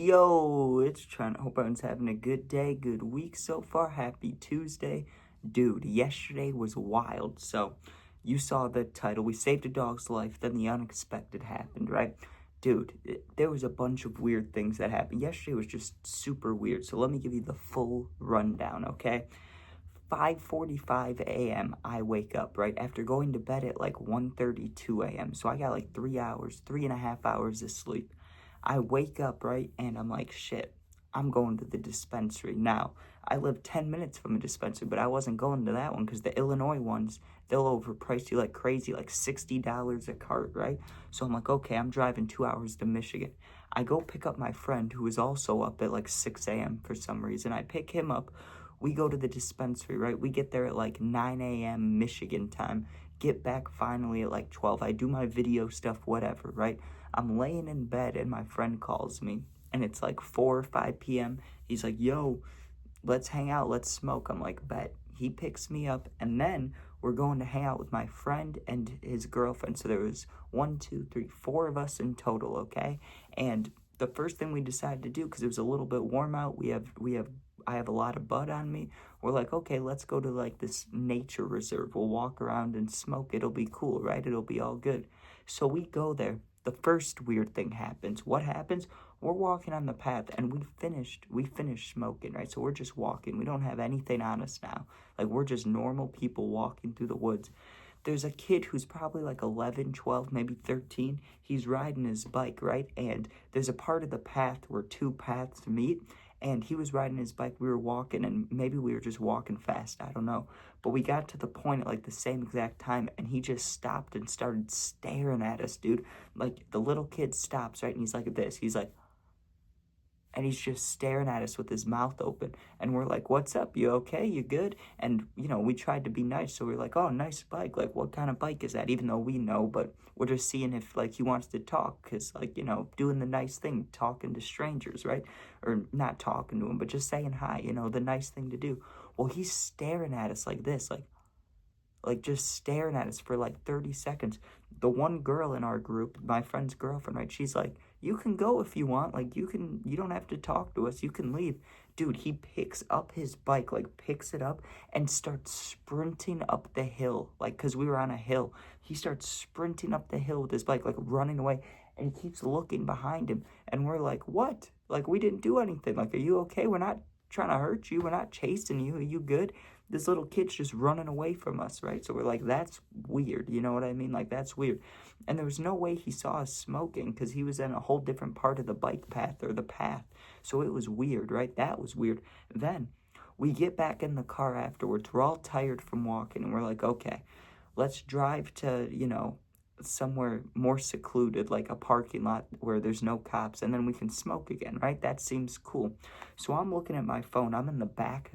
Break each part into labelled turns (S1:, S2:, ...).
S1: Yo, it's Trent. Hope everyone's having a good day, good week so far. Happy Tuesday. Dude, yesterday was wild. So, you saw the title. We saved a dog's life, then the unexpected happened, right? Dude, there was a bunch of weird things that happened. Yesterday was just super weird. So, let me give you the full rundown, okay? 5:45 a.m. I wake up, right? After going to bed at like 1:32 a.m. So, I got like 3 hours, 3.5 hours of sleep. I wake up, right, and I'm like, shit, I'm going to the dispensary. Now, I live 10 minutes from a dispensary, but I wasn't going to that one because the Illinois ones, they'll overprice you like crazy, like $60 a cart, right? So I'm like, okay, I'm driving 2 hours to Michigan. I go pick up my friend who is also up at like 6 a.m. for some reason. I pick him up. We go to the dispensary, right? We get there at like 9 a.m. Michigan time. Get back finally at like 12. I do my video stuff, whatever, right? I'm laying in bed and my friend calls me and it's like 4 or 5 p.m. He's like, yo, let's hang out, let's smoke. I'm like, bet. He picks me up and then we're going to hang out with my friend and his girlfriend. So there was 1, 2, 3, 4 of us in total, okay? And the first thing we decided to do, because it was a little bit warm out, I have a lot of bud on me. We're like, okay, let's go to like this nature reserve. We'll walk around and smoke. It'll be cool, right? It'll be all good. So we go there. The first weird thing happens. What happens? We're walking on the path and we finished smoking, right? So we're just walking. We don't have anything on us now. Like we're just normal people walking through the woods. There's a kid who's probably like 11, 12, maybe 13. He's riding his bike, right? And there's a part of the path where two paths meet. And he was riding his bike. We were walking, and maybe we were just walking fast. I don't know. But we got to the point at like the same exact time, and he just stopped and started staring at us, dude. Like the little kid stops, right? And he's like this. He's like, and he's just staring at us with his mouth open. And we're like, what's up? You okay? You good? And, we tried to be nice. So we're like, oh, nice bike. Like, what kind of bike is that? Even though we know, but we're just seeing if, like, he wants to talk. Because, like, doing the nice thing, talking to strangers, right? Or not talking to him, but just saying hi, the nice thing to do. Well, he's staring at us like this, like just staring at us for like 30 seconds. The one girl in our group, my friend's girlfriend, right? She's like, you can go if you want. Like, you don't have to talk to us. You can leave. Dude, he picks up his bike, like, picks it up and starts sprinting up the hill. Like, because we were on a hill. He starts sprinting up the hill with his bike, like, running away. And he keeps looking behind him. And we're like, what? Like, we didn't do anything. Like, are you okay? We're not trying to hurt you. We're not chasing you. Are you good? This little kid's just running away from us, right? So we're like, that's weird. You know what I mean? Like, that's weird. And there was no way he saw us smoking because he was in a whole different part of the bike path or the path. So it was weird, right? That was weird. Then we get back in the car afterwards. We're all tired from walking and we're like, okay, let's drive to, somewhere more secluded, like a parking lot where there's no cops, and then we can smoke again, right? That seems cool. So I'm looking at my phone. I'm in the back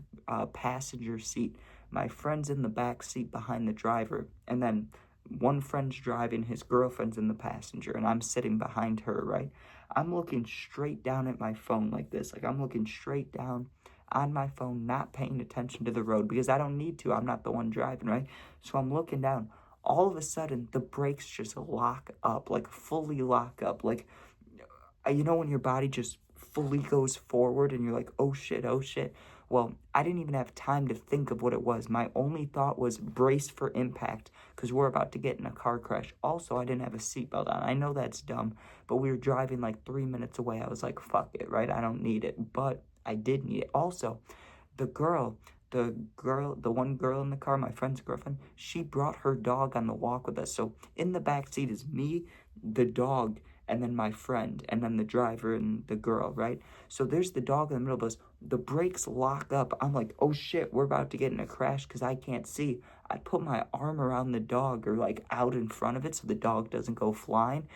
S1: passenger seat. My friend's in the back seat behind the driver, and then one friend's driving, his girlfriend's in the passenger, and I'm sitting behind her, right? I'm looking straight down at my phone like this. Like I'm looking straight down on my phone, not paying attention to the road because I don't need to. I'm not the one driving, right? So I'm looking down. All of a sudden, the brakes just lock up, like fully lock up. Like, when your body just fully goes forward and you're like, oh shit, oh shit. Well, I didn't even have time to think of what it was. My only thought was brace for impact because we're about to get in a car crash. Also, I didn't have a seatbelt on. I know that's dumb, but we were driving like 3 minutes away. I was like, fuck it, right? I don't need it, but I did need it. Also, the girl, the one girl in the car, my friend's girlfriend, she brought her dog on the walk with us. So in the back seat is me, the dog, and then my friend, and then the driver and the girl, right? So there's the dog in the middle of us. The brakes lock up. I'm like, oh shit, we're about to get in a crash because I can't see. I put my arm around the dog or like out in front of it so the dog doesn't go flying.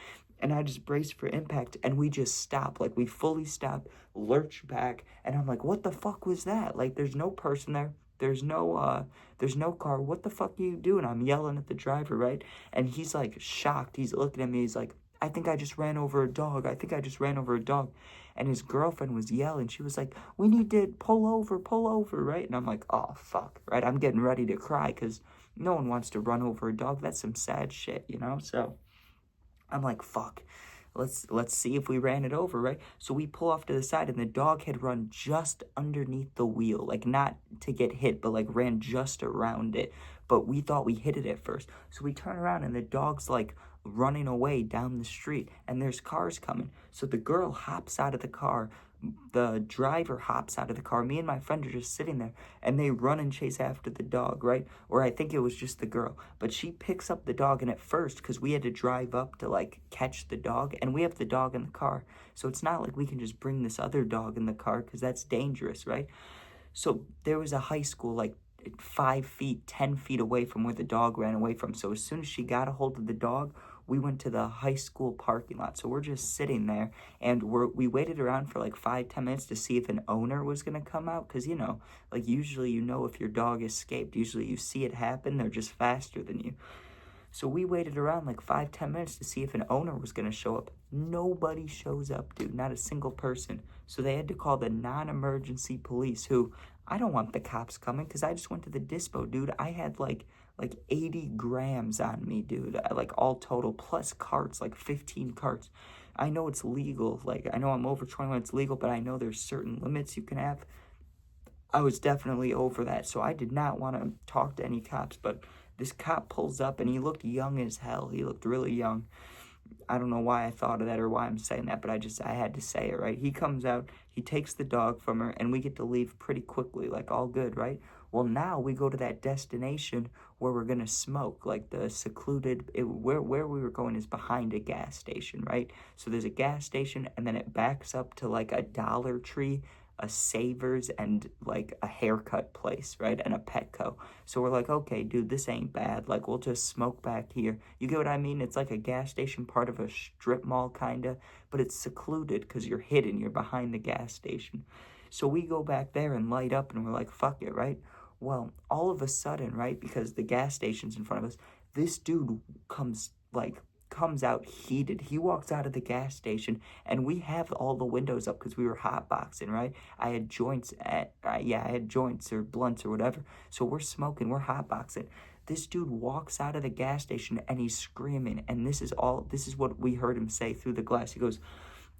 S1: And I just braced for impact and we just stop. Like we fully stop, lurch back, and I'm like, what the fuck was that? Like there's no person there. There's no car. What the fuck are you doing? I'm yelling at the driver, right? And he's like shocked. He's looking at me. He's like, I think I just ran over a dog. I think I just ran over a dog. And his girlfriend was yelling. She was like, we need to pull over, right? And I'm like, oh, fuck, right? I'm getting ready to cry because no one wants to run over a dog. That's some sad shit, So I'm like, fuck. let's see if we ran it over, right? So we pull off to the side, and the dog had run just underneath the wheel, like not to get hit, but like ran just around it. But we thought we hit it at first. So we turn around, and the dog's like running away down the street, and there's cars coming. So the girl hops out of the car, the driver hops out of the car. Me and my friend are just sitting there, and they run and chase after the dog, right? Or I think it was just the girl, but she picks up the dog. And at first, because we had to drive up to like catch the dog, and we have the dog in the car, so it's not like we can just bring this other dog in the car, because that's dangerous, right? So there was a high school like 5 feet, 10 feet away from where the dog ran away from. So as soon as she got a hold of the dog, we went to the high school parking lot. So we're just sitting there, and we waited around for like 5-10 minutes to see if an owner was gonna come out, because like usually if your dog escaped. Usually you see it happen. They're just faster than you. So we waited around like 5-10 minutes to see if an owner was gonna show up. Nobody shows up, dude. Not a single person. So they had to call the non-emergency police, who I don't want the cops coming, because I just went to the dispo, dude. I had like 80 grams on me, dude. Like all total, plus carts, like 15 carts. I know it's legal. Like, I know I'm over 21, it's legal, but I know there's certain limits you can have. I was definitely over that, so I did not want to talk to any cops, but this cop pulls up, and he looked young as hell. He looked really young. I don't know why I thought of that or why I'm saying that, but I had to say it, right? He comes out, he takes the dog from her, and we get to leave pretty quickly, like all good, right? Well, now we go to that destination where we're gonna smoke, like the secluded, where we were going is behind a gas station, right? So there's a gas station, and then it backs up to like a Dollar Tree, a Savers, and like a haircut place, right? And a Petco. So we're like, okay, dude, this ain't bad. Like, we'll just smoke back here. You get what I mean? It's like a gas station, part of a strip mall, kinda, but it's secluded because you're hidden. You're behind the gas station. So we go back there and light up, and we're like, fuck it, right? Well, all of a sudden, right, because the gas station's in front of us, this dude comes out heated. He walks out of the gas station, and we have all the windows up because we were hotboxing, right? I had joints or blunts or whatever. So we're smoking, we're hotboxing. This dude walks out of the gas station, and he's screaming, and this is what we heard him say through the glass. He goes,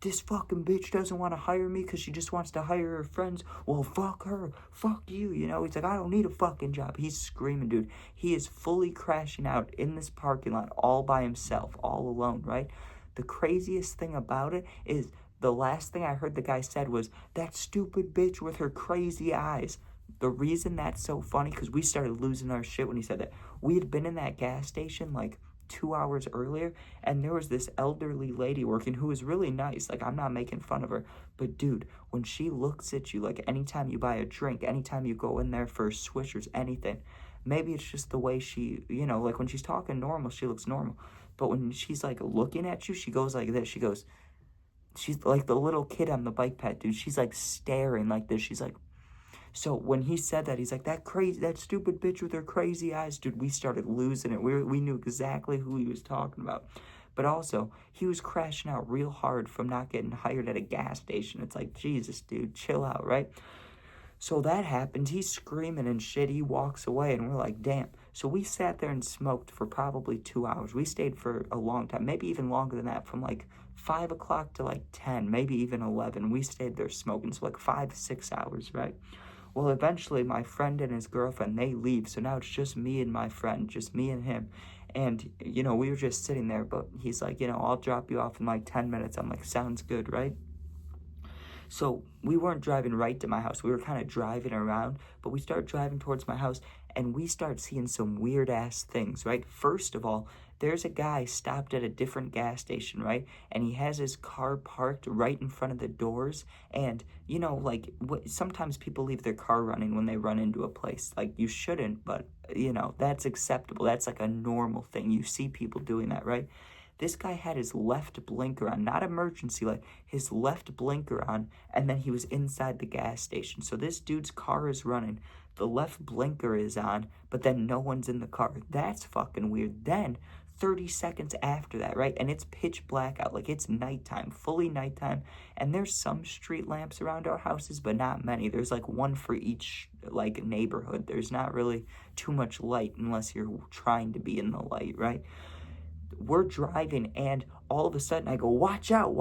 S1: "This fucking bitch doesn't want to hire me because she just wants to hire her friends. Well, fuck her. Fuck you." He's like, "I don't need a fucking job." He's screaming, dude. He is fully crashing out in this parking lot all by himself, all alone, right? The craziest thing about it is the last thing I heard the guy said was, "That stupid bitch with her crazy eyes." The reason that's so funny, because we started losing our shit when he said that. We had been in that gas station like 2 hours earlier, and there was this elderly lady working who was really nice. Like, I'm not making fun of her, but dude, when she looks at you, like anytime you buy a drink, anytime you go in there for Swishers, anything, maybe it's just the way she, like when she's talking normal, she looks normal, but when she's like looking at you, she goes like this. She's like the little kid on the bike path, dude. She's like staring like this. She's like, so when he said that, he's like, that stupid bitch with her crazy eyes, dude, we started losing it. We knew exactly who he was talking about. But also, he was crashing out real hard from not getting hired at a gas station. It's like, Jesus, dude, chill out, right? So that happened. He's screaming and shit. He walks away, and we're like, damn. So we sat there and smoked for probably 2 hours. We stayed for a long time, maybe even longer than that, from like 5 o'clock to like 10, maybe even 11. We stayed there smoking, so like 5-6 hours, right? Well, eventually my friend and his girlfriend, they leave. So now it's just me and my friend, just me and him. And, we were just sitting there, but he's like, I'll drop you off in like 10 minutes. I'm like, sounds good, right? So we weren't driving right to my house. We were kind of driving around, but we start driving towards my house, and we start seeing some weird ass things, right? First of all, there's a guy stopped at a different gas station, right? And he has his car parked right in front of the doors. And, sometimes people leave their car running when they run into a place. Like, you shouldn't, but, that's acceptable. That's like a normal thing. You see people doing that, right? This guy had his left blinker on, not emergency light, his left blinker on, and then he was inside the gas station. So this dude's car is running, the left blinker is on, but then no one's in the car. That's fucking weird. Then 30 seconds after that, right? And it's pitch black out, like it's nighttime, fully nighttime. And there's some street lamps around our houses, but not many. There's like one for each like neighborhood. There's not really too much light unless you're trying to be in the light, right? we're driving, and all of a sudden I go, watch out,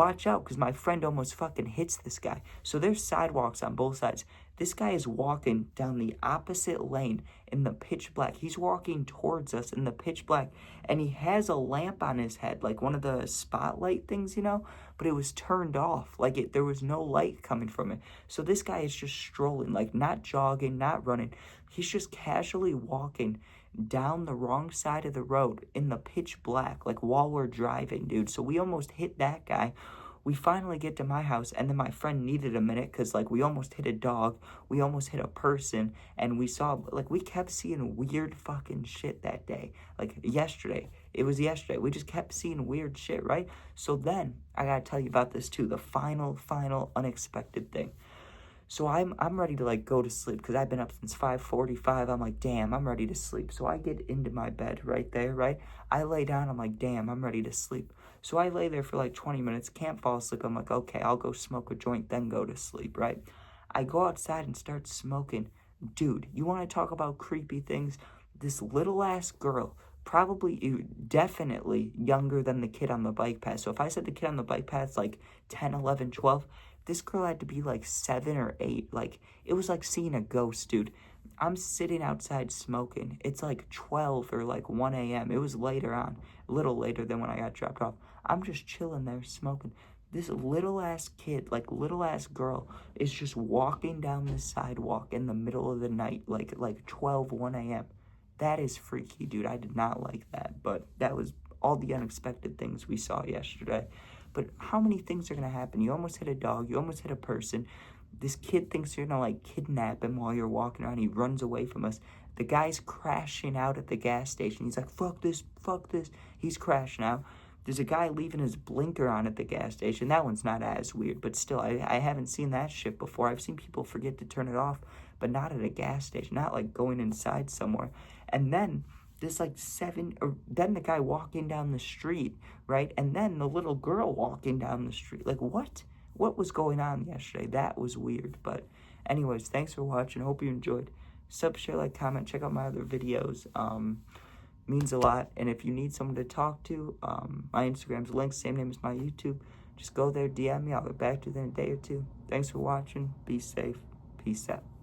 S1: because my friend almost fucking hits this guy. So there's sidewalks on both sides. This guy is walking down the opposite lane in the pitch black. He's walking towards us in the pitch black, and he has a lamp on his head, like one of the spotlight things, but it was turned off. Like, there was no light coming from it. So this guy is just strolling, like, not jogging, not running. He's just casually walking down the wrong side of the road in the pitch black, like, while we're driving, dude. So we almost hit that guy. We finally get to my house, and then my friend needed a minute because, like, we almost hit a dog, we almost hit a person, and we kept seeing weird fucking shit that day. Like, yesterday, it was yesterday, we just kept seeing weird shit, right? So then, I gotta tell you about this too, the final unexpected thing. So I'm ready to, like, go to sleep because I've been up since 5:45. I'm like, damn, I'm ready to sleep. So I get into my bed right there, right? I lay down. I'm like, damn, I'm ready to sleep. So I lay there for like 20 minutes, can't fall asleep. I'm like, okay, I'll go smoke a joint, then go to sleep, right? I go outside and start smoking. Dude, you want to talk about creepy things? This little ass girl, definitely younger than the kid on the bike path. So if I said the kid on the bike path's like 10, 11, 12, this girl had to be like 7 or 8. Like, it was like seeing a ghost, dude. I'm sitting outside smoking. It's like 12 or like 1 a.m. It was later on, a little later than when I got dropped off. I'm just chilling there smoking. This little ass kid, like little ass girl, is just walking down the sidewalk in the middle of the night, like 12, 1 a.m. That is freaky, dude. I did not like that, but that was all the unexpected things we saw yesterday. But how many things are going to happen? You almost hit a dog. You almost hit a person. This kid thinks you're going to, like, kidnap him while you're walking around. He runs away from us. The guy's crashing out at the gas station. He's like, fuck this. He's crashing out. There's a guy leaving his blinker on at the gas station. That one's not as weird, but still, I haven't seen that shit before. I've seen people forget to turn it off, but not at a gas station. Not, like, going inside somewhere. And then there's like then the guy walking down the street, right? And then the little girl walking down the street. Like, what was going on yesterday? That was weird. But anyways, thanks for watching. Hope you enjoyed. Sub, share, like, comment, check out my other videos. Means a lot. And if you need someone to talk to, my Instagram's linked, same name as my YouTube. Just go there, DM me. I'll get back to you in a day or two. Thanks for watching. Be safe. Peace out.